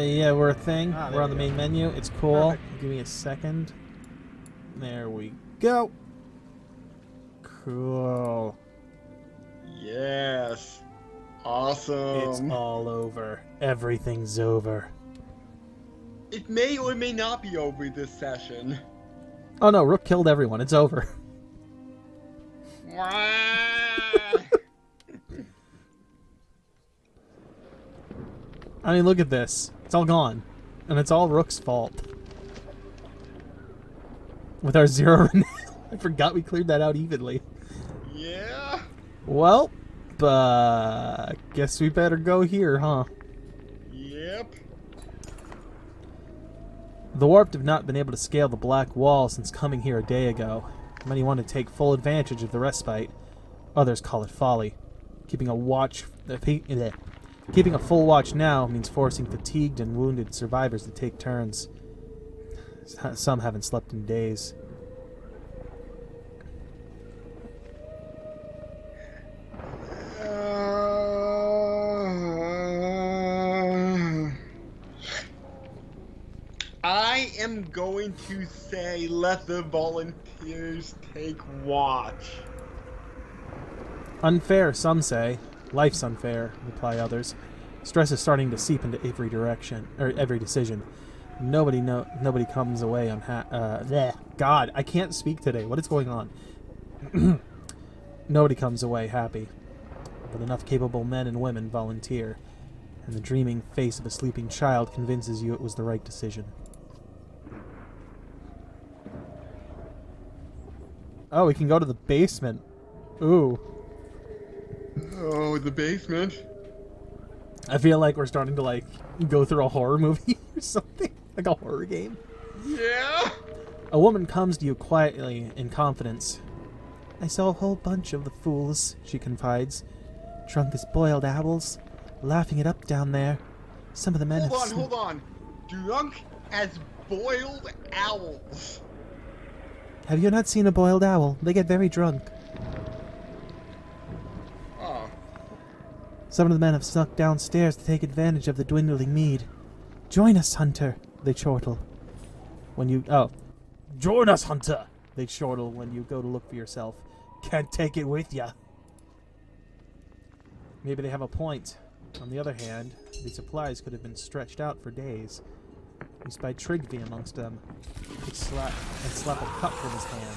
Yeah, we're a thing. Ah, We're on the there we main menu. It's cool. Perfect. Give me a second. There we go. Cool. Yes. It's Awesome. all over. Everything's over. It may or may not be over this session. Oh no, Rook killed everyone. It's over. I mean, look at this. It's all gone. And it's all Rook's fault. With our 0 I forgot we cleared that out evenly. Yeah. Well, guess we better go here, huh? Yep. The Warped have not been able to scale the Black Wall since coming here a day ago. Many want to take full advantage of the respite. Others call it folly. Keeping a full watch now means forcing fatigued and wounded survivors to take turns. Some haven't slept in days. I am going to say let the volunteers take watch. Unfair, some say. Life's unfair, reply others. Stress is starting to seep into every direction, or every decision. Nobody comes away God, I can't speak today. What is going on? Nobody comes away happy. But enough capable men and women volunteer, and the dreaming face of a sleeping child convinces you it was the right decision. Oh, we can go to the basement. Ooh. Oh, the basement. I feel like we're starting to, go through a horror movie or something. Like a horror game. Yeah. A woman comes to you quietly, in confidence. I saw a whole bunch of the fools, she confides. Drunk as boiled owls. Laughing it up down there. Some of the men Hold on. Drunk as boiled owls. Have you not seen a boiled owl? They get very drunk. Oh. Some of the men have snuck downstairs to take advantage of the dwindling mead. Join us, Hunter, they chortle. Join us, Hunter, they chortle when you go to look for yourself. Can't take it with ya. Maybe they have a point. On the other hand, the supplies could have been stretched out for days. You spy Trigby amongst them. He slap a cup from his hand.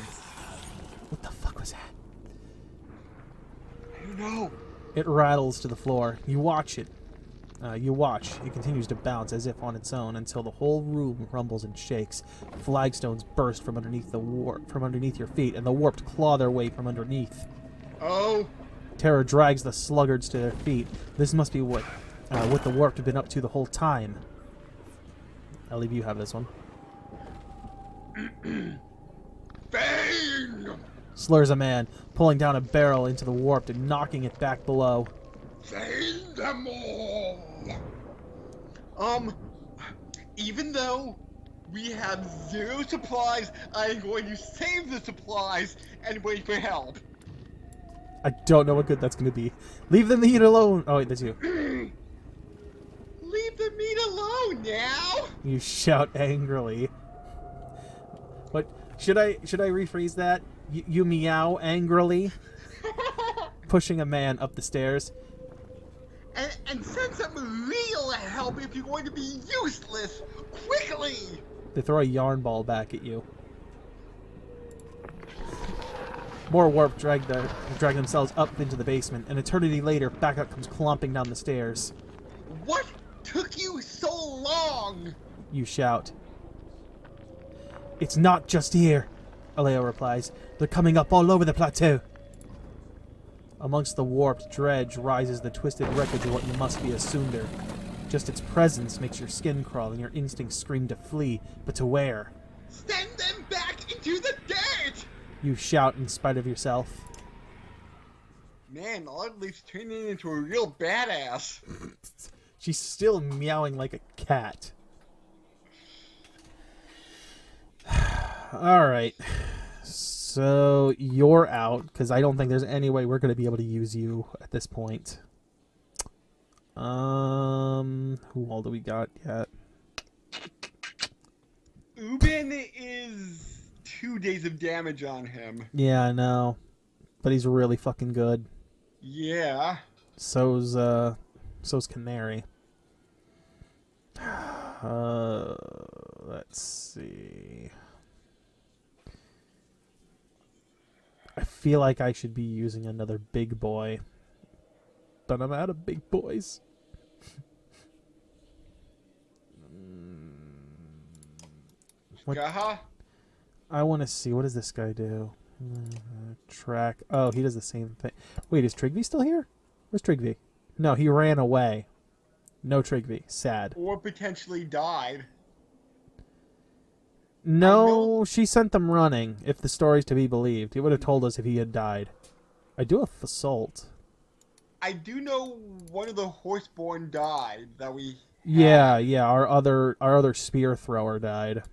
What the fuck was that? I don't know. It rattles to the floor. You watch it. It continues to bounce as if on its own until the whole room rumbles and shakes. Flagstones burst from underneath your feet, and the Warped claw their way from underneath. Oh. Terror drags the sluggards to their feet. This must be what the Warped have been up to the whole time. I'll leave you have this one. Bang! Slurs a man, pulling down a barrel into the Warped and knocking it back below. Save them all! Even though we have 0 supplies, I am going to save the supplies and wait for help. I don't know what good that's going to be. Leave the meat alone! Oh, wait, that's you. Leave the meat alone now! You shout angrily. What? Should I rephrase that? You meow angrily? Pushing a man up the stairs. And send some real help if you're going to be useless! Quickly! They throw a yarn ball back at you. More Warp drag themselves up into the basement. An eternity later, backup comes clomping down the stairs. What took you so long? You shout. It's not just here, Aleo replies. They're coming up all over the plateau. Amongst the warped dredge rises the twisted wreckage of what must be a Sunder. Just its presence makes your skin crawl and your instincts scream to flee, but to where? Send them back into the dirt! You shout in spite of yourself. Man, Audley's turning into a real badass. She's still meowing like a cat. Alright. So, you're out, because I don't think there's any way we're going to be able to use you at this point. Who all do we got yet? Ubin is 2 days of damage on him. Yeah, I know. But he's really fucking good. Yeah. So's Canary. Let's see. I feel like I should be using another big boy. But I'm out of big boys. Gaha? I want to see. What does this guy do? Track. Oh, he does the same thing. Wait, is Trigby still here? Where's Trigby? No, he ran away. No Trigby. Sad. Or potentially died. No, she sent them running, if the story's to be believed. He would have told us if he had died. I do have Assault. I do know one of the Horseborn died that we... Yeah, yeah, our other spear thrower died.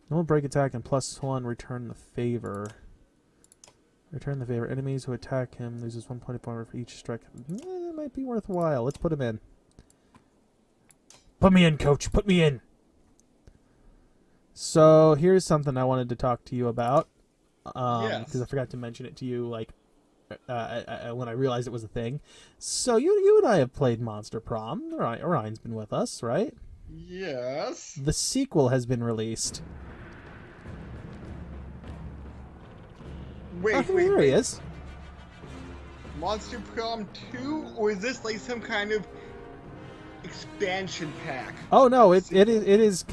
Normal break attack and +1 return the favor. Return the favor. Enemies who attack him loses 1 point of power for each strike. That might be worthwhile. Let's put him in. Put me in, coach. Put me in. So here's something I wanted to talk to you about. Yes. Because I forgot to mention it to you like when I realized it was a thing. So you and I have played Monster Prom. Orion's been with us, right? Yes. The sequel has been released. Wait, Oh, here he wait. is. Monster Prom 2? Or is this like some kind of expansion pack? Oh no, it is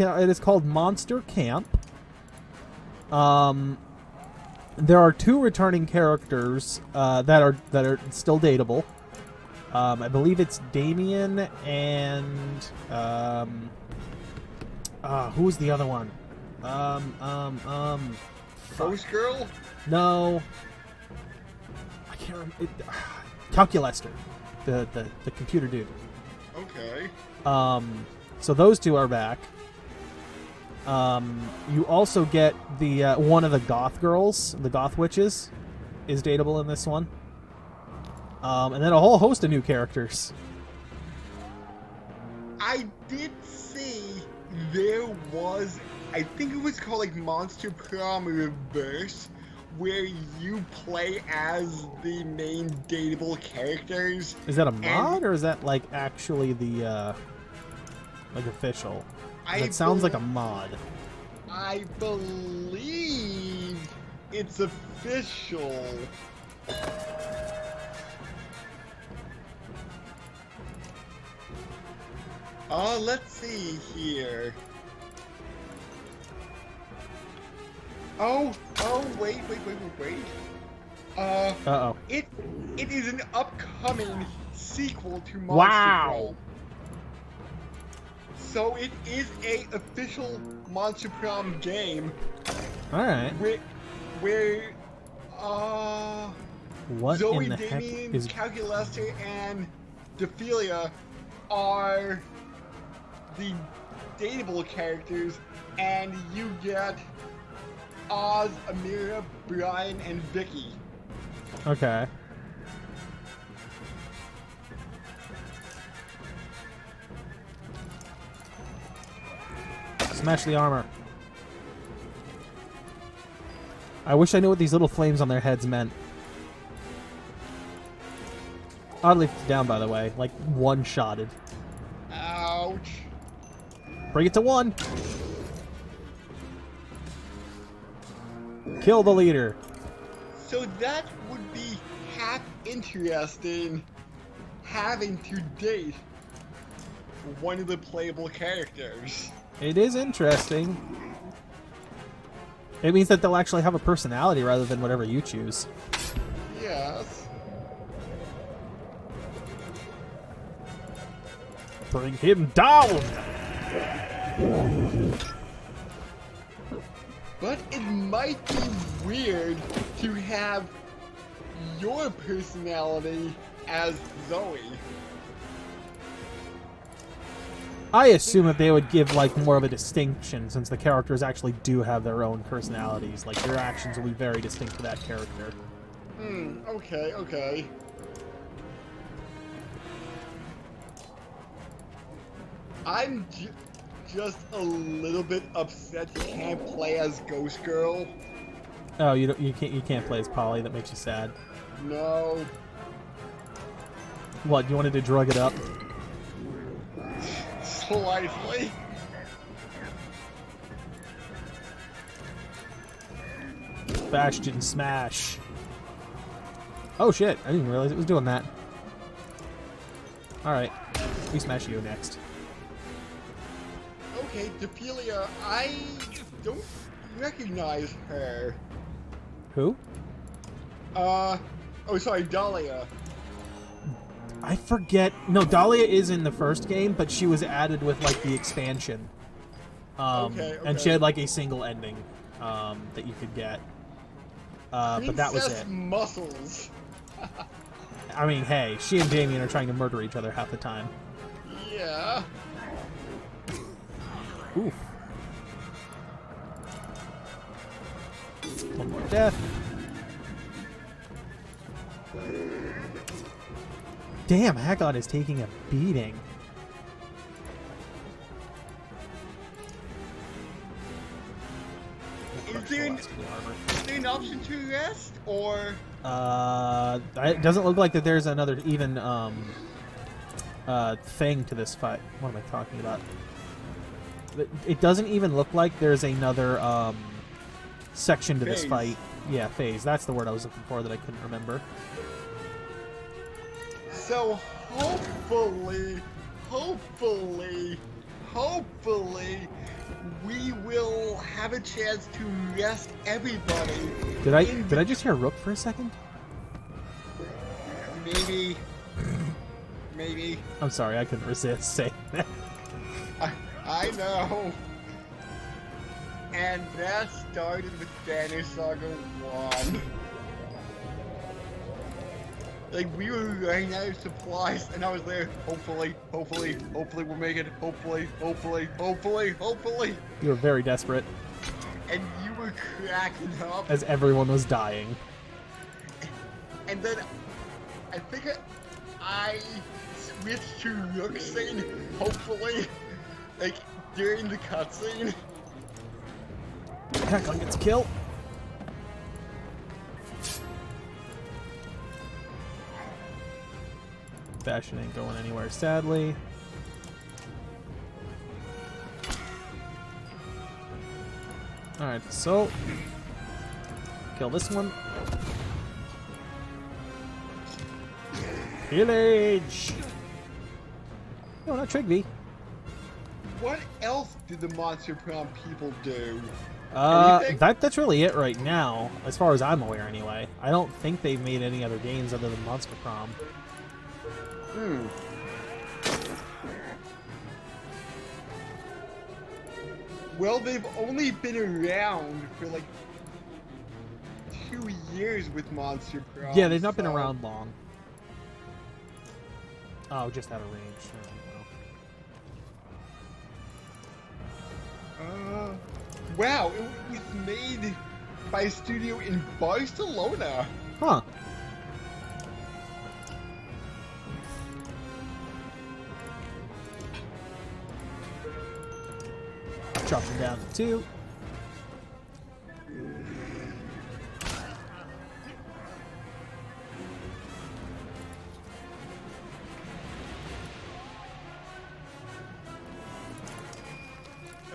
called Monster Camp. There are 2 returning characters that are still dateable. I believe it's Damien and who's the other one? Ghost Girl? No, I can't remember. Calculester, the computer dude. Okay. So those 2 are back. You also get the one of the goth girls, the goth witches, is dateable in this one. And then a whole host of new characters. I did see there was, I think it was called like Monster Prom Reverse, where you play as the main dateable characters. Is that a mod or is that like actually the like official? It sounds like a mod. I believe it's official. Let's see here. Oh, wait. Uh-oh. It is an upcoming sequel to Monster Wow. Prom. So it is a official Monster Prom game. All right. Where What Zoe, in the heck Damien, is... Calculester, and Dephilia are the dateable characters, and you get Oz, Amira, Brian, and Vicky. Okay. Smash the armor. I wish I knew what these little flames on their heads meant. Oddly down, by the way. Like, one-shotted. Ouch. Bring it to 1. Kill the leader. So that would be half interesting, having to date one of the playable characters. It is interesting. It means that they'll actually have a personality rather than whatever you choose. Yes. Bring him down! But it might be weird to have your personality as Zoe. I assume that they would give like more of a distinction since the characters actually do have their own personalities. Like your actions will be very distinct to that character. Okay. I'm just a little bit upset you can't play as Ghost Girl. Oh, you can't play as Polly. That makes you sad. No. What? You wanted to drug it up? Slightly. Bastion smash. Oh shit! I didn't realize it was doing that. All right, we smash you next. Okay, Depelia, I don't recognize her. Who? Oh, sorry, Dahlia. I forget. No, Dahlia is in the first game, but she was added with like the expansion. Okay. And she had like a single ending that you could get. But that was it. Muscles. I mean, hey, she and Damien are trying to murder each other half the time. Yeah. Oof. One more death. Damn, Haggard is taking a beating. Is there an option to rest, or? It doesn't look like that there's another even thing to this fight. What am I talking about? It doesn't even look like there's another section to this fight. Yeah, phase. That's the word I was looking for that I couldn't remember. So hopefully, we will have a chance to rest everybody. Did I just hear Rook for a second? Maybe. I'm sorry, I couldn't resist saying that. I know. And that started with Banner Saga 1. Like, we were running out of supplies, and I was there, hopefully we'll make it, hopefully. You were very desperate. And you were cracking up. As everyone was dying. And then, I think I switched to Rook saying, hopefully, like, during the cutscene. Heck, gets a kill. Bastion ain't going anywhere, sadly. Alright, so kill this one. Village! No, not Trigby. What else did the Monster Prom people do? That's really it right now, as far as I'm aware anyway. I don't think they've made any other games other than Monster Prom. Well, they've only been around for like 2 years with Monster Prom. Yeah, they've not been around long. Oh, just out of range. Wow, it was made by a studio in Barcelona. Huh. Chop him down to 2.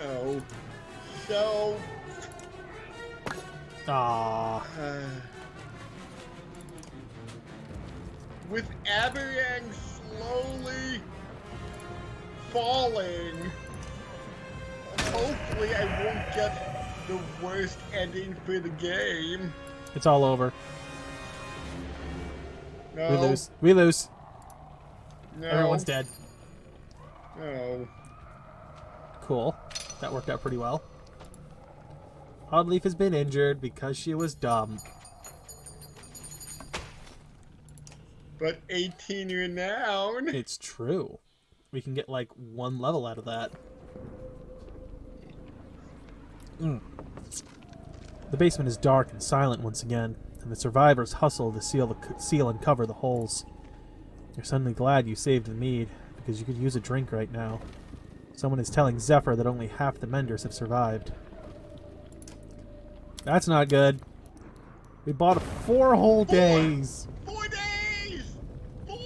Oh. So... with Aberrang slowly falling, hopefully I won't get the worst ending for the game. It's all over. No. We lose. We lose. No. Everyone's dead. No. Cool. That worked out pretty well. Oddleaf has been injured because she was dumb. But 18 renown. It's true. We can get like 1 level out of that. The basement is dark and silent once again, and the survivors hustle to seal and cover the holes. You're suddenly glad you saved the mead, because you could use a drink right now. Someone is telling Zephyr that only half the Menders have survived. That's not good. We bought 4 whole days. 4 days! 4!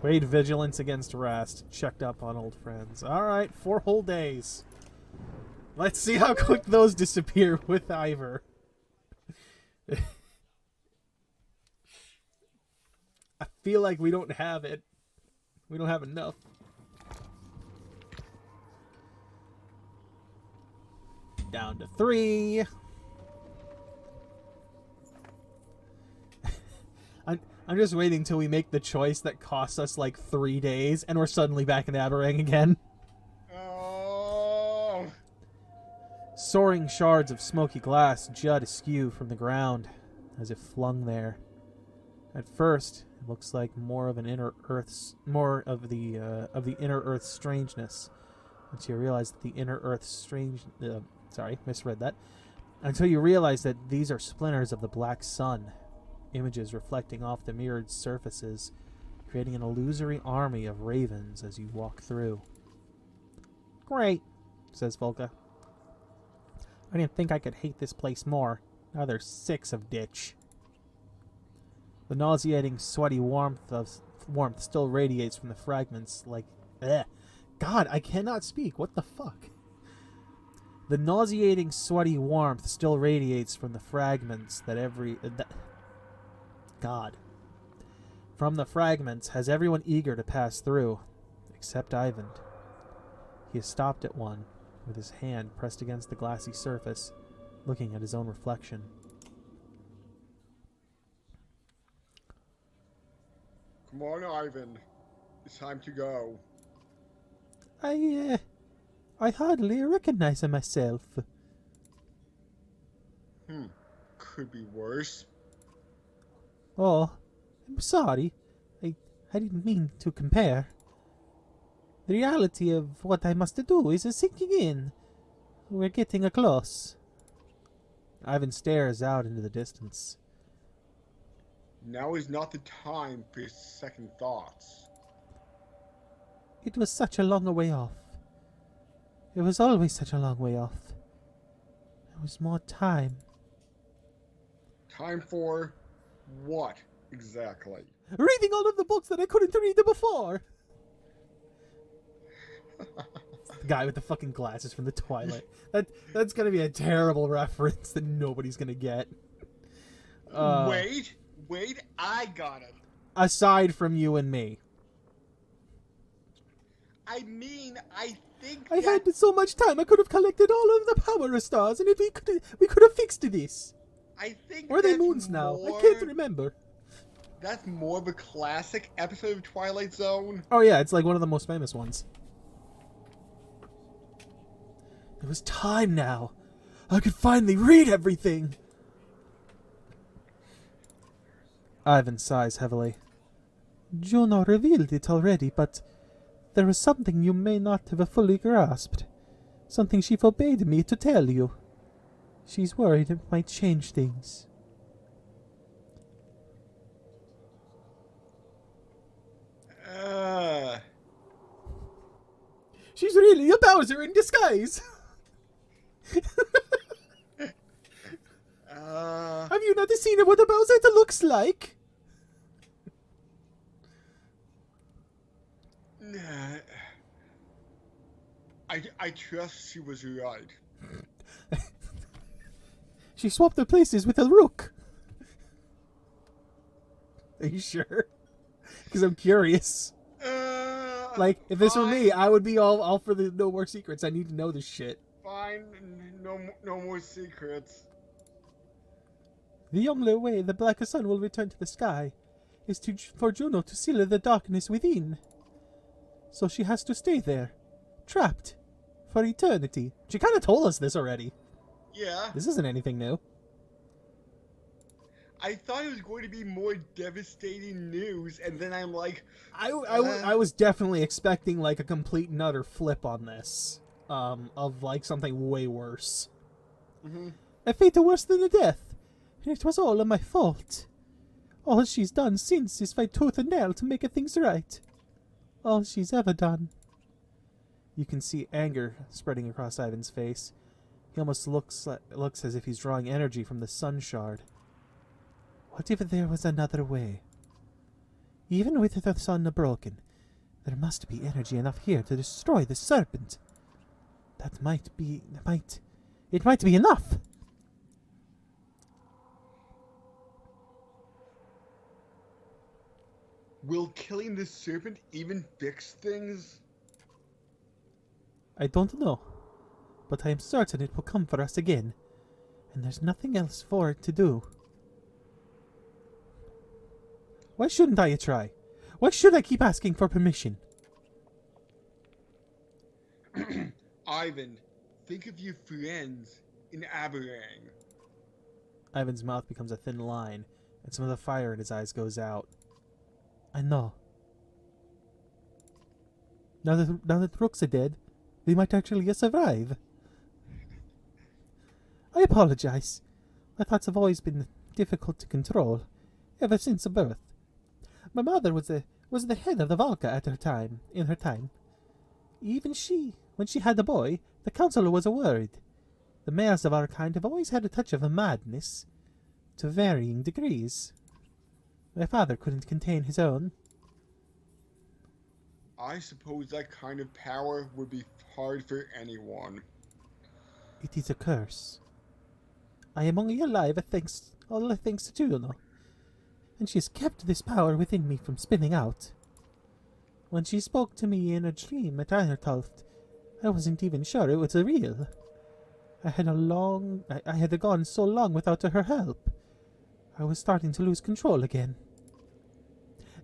Weighed vigilance against rest. Checked up on old friends. Alright, 4 whole days. Let's see how quick those disappear with Ivor. I feel like we don't have it. We don't have enough. Down to 3. I'm just waiting till we make the choice that costs us like 3 days, and we're suddenly back in Aberrang again. Oh. Soaring shards of smoky glass jut askew from the ground, as if flung there. At first, it looks like more of the inner Earth's strangeness, until you realize that the inner Earth's misread that. Until you realize that these are splinters of the black sun. Images reflecting off the mirrored surfaces, creating an illusory army of ravens as you walk through. Great, says Volka. I didn't think I could hate this place more. Now there's 6 of ditch. The nauseating, sweaty warmth still radiates from the fragments like... Ugh. God, I cannot speak. What the fuck? The nauseating, sweaty warmth still radiates from the fragments God. From the fragments has everyone eager to pass through, except Ivan. He has stopped at one, with his hand pressed against the glassy surface, looking at his own reflection. Come on, Ivan. It's time to go. I hardly recognize myself. Could be worse. Oh, I'm sorry. I didn't mean to compare. The reality of what I must do is sinking in. We're getting close. Ivan stares out into the distance. Now is not the time for second thoughts. It was such a long way off. It was always such a long way off. There was more time. Time for what exactly? Reading all of the books that I couldn't read before! The guy with the fucking glasses from the Twilight. That's gonna be a terrible reference that nobody's gonna get. Wait, I got it. Aside from you and me. I mean, I think I had so much time I could have collected all of the power stars and we could have fixed this. I think Or are they moons now? I can't remember. That's more of a classic episode of Twilight Zone. Oh yeah, it's like one of the most famous ones. It was time now. I could finally read everything. Ivan sighs heavily. Juno revealed it already, but there was something you may not have fully grasped. Something she forbade me to tell you. She's worried it might change things. She's really a Bowser in disguise! Have you not seen what a Bowser looks like? I trust she was right. She swapped her places with a rook. Are you sure? Because I'm curious. Like, if this were me, I would be all for the no more secrets. I need to know this shit. Fine, no more secrets. The only way the black sun will return to the sky is for Juno to seal the darkness within. So she has to stay there, trapped, for eternity. She kind of told us this already. Yeah. This isn't anything new. I thought it was going to be more devastating news, and then I'm like... I was definitely expecting, like, a complete and utter flip on this. Of, like, something way worse. Mm-hmm. A fate worse than a death. And it was all my fault. All she's done since is fight tooth and nail to make things right. All she's ever done. You can see anger spreading across Ivan's face. He almost looks as if he's drawing energy from the sun shard. What if there was another way? Even with the sun broken, there must be energy enough here to destroy the serpent. It might be enough! Will killing the serpent even fix things? I don't know, but I am certain it will come for us again, and there's nothing else for it to do. Why shouldn't I try? Why should I keep asking for permission? Ivan, think of your friends in Aberang. Ivan's mouth becomes a thin line, and some of the fire in his eyes goes out. I know. Now that rooks are dead, they might actually survive. I apologize. My thoughts have always been difficult to control, ever since birth. My mother was the head of the Valka in her time. Even when she had a boy, the council was worried. The males of our kind have always had a touch of a madness, to varying degrees. My father couldn't contain his own. I suppose that kind of power would be hard for anyone. It is a curse. I am only alive thanks to Juno, and she has kept this power within me from spinning out. When she spoke to me in a dream at Irontoft, I wasn't even sure it was real. I had gone so long without her help. I was starting to lose control again.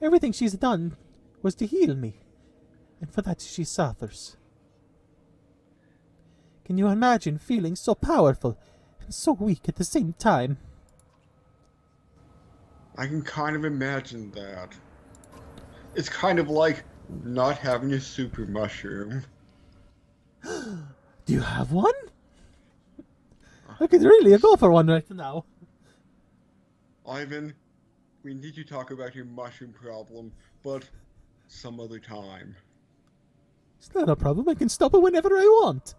Everything she's done was to heal me, and for that she suffers. Can you imagine feeling so powerful and so weak at the same time? I can kind of imagine that. It's kind of like not having a super mushroom. Do you have one? I could really go for one right now. Ivan, we need to talk about your mushroom problem, but some other time. It's not a problem. I can stop it whenever I want.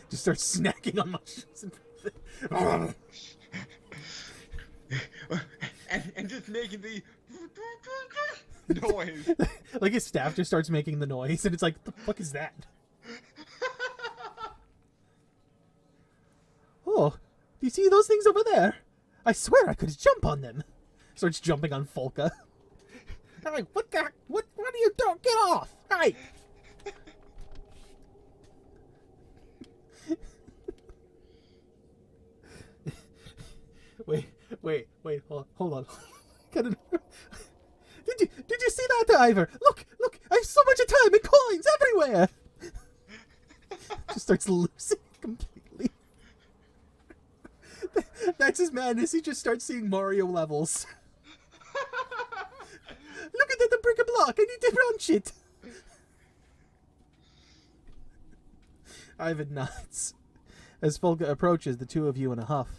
Just start snacking on mushrooms. and just making the noise. Like his staff just starts making the noise, and it's like, what the fuck is that? Oh, do you see those things over there? I swear I could jump on them. Starts jumping on Folka. I'm like, what are you doing? Get off! Hey! Wait, hold on. Did you see that, Ivor? Look, I have so much time and coins everywhere! Just starts losing completely. That's his madness. He just starts seeing Mario levels. Look at the brick of block. I need to launch it. Ivan nods. As Folka approaches the two of you in a huff.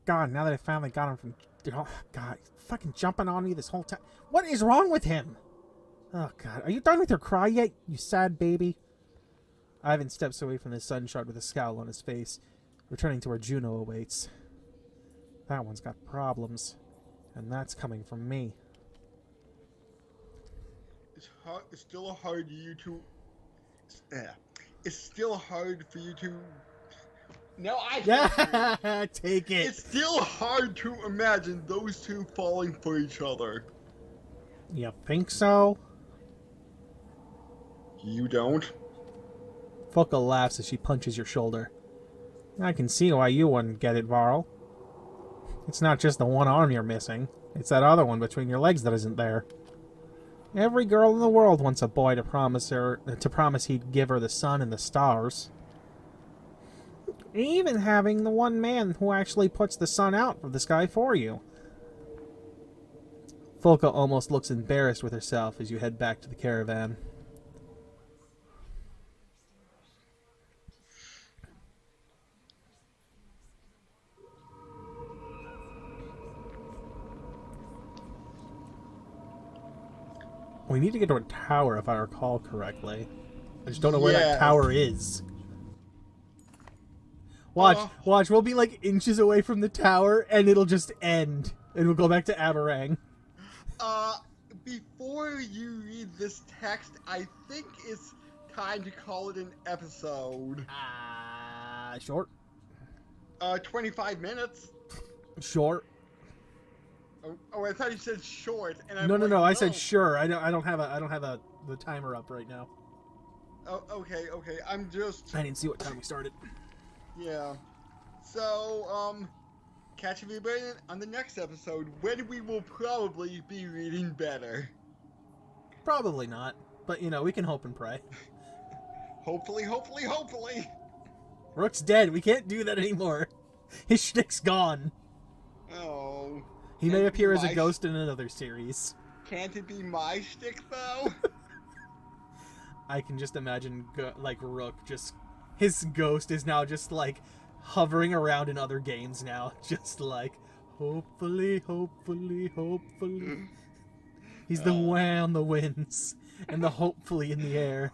God, now that I finally got him from... Oh, God, he's fucking jumping on me this whole time. What is wrong with him? Oh, God. Are you done with your cry yet, you sad baby? Ivan steps away from the sun shard with a scowl on his face, returning to where Juno awaits. That one's got problems, and that's coming from me. It's still hard for you to... It's still hard for you to... No, I can't. Take it. It's still hard to imagine those two falling for each other. You think so? You don't? Folka laughs as she punches your shoulder. I can see why you wouldn't get it, Varl. It's not just the one arm you're missing. It's that other one between your legs that isn't there. Every girl in the world wants a boy to promise he'd give her the sun and the stars. Even having the one man who actually puts the sun out of the sky for you. Folka almost looks embarrassed with herself as you head back to the caravan. We need to get to a tower, if I recall correctly. I just don't know where that Yes. tower is. Watch. We'll be like inches away from the tower, and it'll just end, and we'll go back to Aberrang. Before you read this text, I think it's time to call it an episode. Short. 25 minutes. Short. Oh, I thought you said short. And I'm No. I said no. sure. I don't have the timer up right now. Oh, okay. I'm just. I didn't see what time we started. Yeah. So, catch everybody on the next episode when we will probably be reading better. Probably not, but we can hope and pray. Hopefully. Rook's dead. We can't do that anymore. His shtick's gone. Oh. He may appear as a ghost in another series. Can't it be my shtick, though? I can just imagine, Rook, his ghost is now just, hovering around in other games now. Just hopefully. He's the way on the winds, and the hopefully in the air.